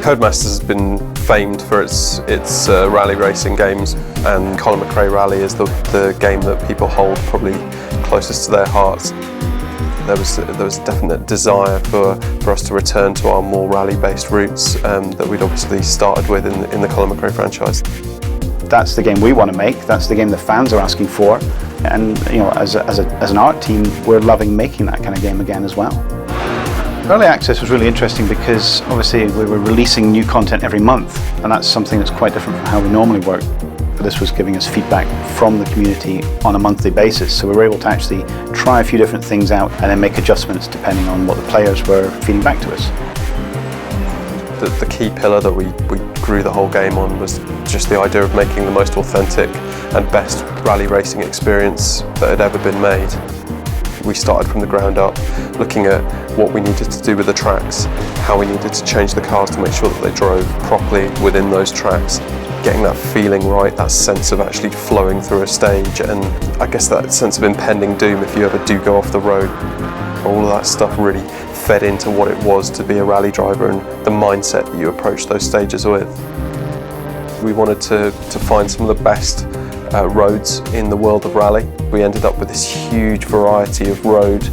Codemasters has been famed for its rally racing games, and Colin McRae Rally is the game that people hold probably closest to their hearts. There was a definite desire for us to return to our more rally-based roots that we'd obviously started with in the Colin McRae franchise. That's the game we want to make, that's the game the fans are asking for, and as an art team we're loving making that kind of game again as well. Early access was really interesting because obviously we were releasing new content every month, and that's something that's quite different from how we normally work. But this was giving us feedback from the community on a monthly basis, so we were able to actually try a few different things out and then make adjustments depending on what the players were feeding back to us. The key pillar that we grew the whole game on was just the idea of making the most authentic and best rally racing experience that had ever been made. We started from the ground up, looking at what we needed to do with the tracks, how we needed to change the cars to make sure that they drove properly within those tracks, getting that feeling right, that sense of actually flowing through a stage, and I guess that sense of impending doom if you ever do go off the road. All of that stuff really fed into what it was to be a rally driver and the mindset that you approach those stages with. We wanted to find some of the best roads in the world of rally. We ended up with this huge variety of road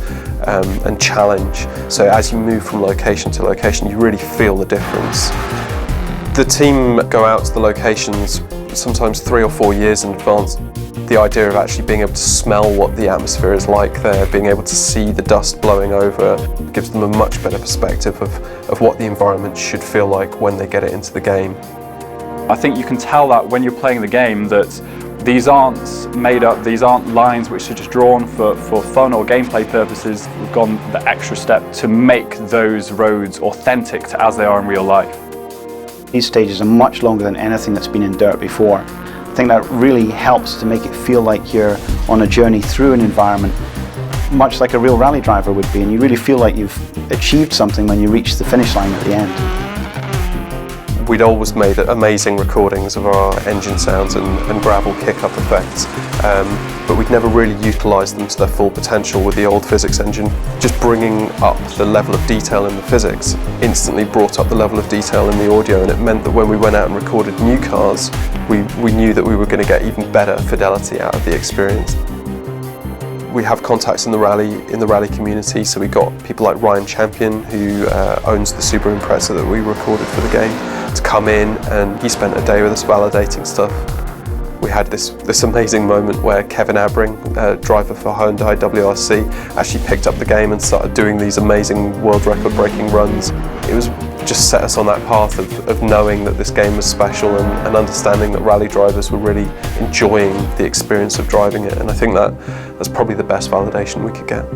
and challenge. So as you move from location to location, you really feel the difference. The team go out to the locations sometimes 3 or 4 years in advance. The idea of actually being able to smell what the atmosphere is like there, being able to see the dust blowing over, gives them a much better perspective of what the environment should feel like when they get it into the game. I think you can tell that when you're playing the game that these aren't made up, these aren't lines which are just drawn for fun or gameplay purposes. We've gone the extra step to make those roads authentic to as they are in real life. These stages are much longer than anything that's been in DiRT before. I think that really helps to make it feel like you're on a journey through an environment, much like a real rally driver would be, and you really feel like you've achieved something when you reach the finish line at the end. We'd always made amazing recordings of our engine sounds and gravel kick-up effects, but we'd never really utilised them to their full potential with the old physics engine. Just bringing up the level of detail in the physics instantly brought up the level of detail in the audio, and it meant that when we went out and recorded new cars, we knew that we were going to get even better fidelity out of the experience. We have contacts in the rally community, so we got people like Ryan Champion, who owns the Super Impreza that we recorded for the game, to come in, and he spent a day with us validating stuff. We had this amazing moment where Kevin Abring, driver for Hyundai WRC, actually picked up the game and started doing these amazing world record breaking runs. It was just set us on that path of knowing that this game was special and understanding that rally drivers were really enjoying the experience of driving it, and I think that's probably the best validation we could get.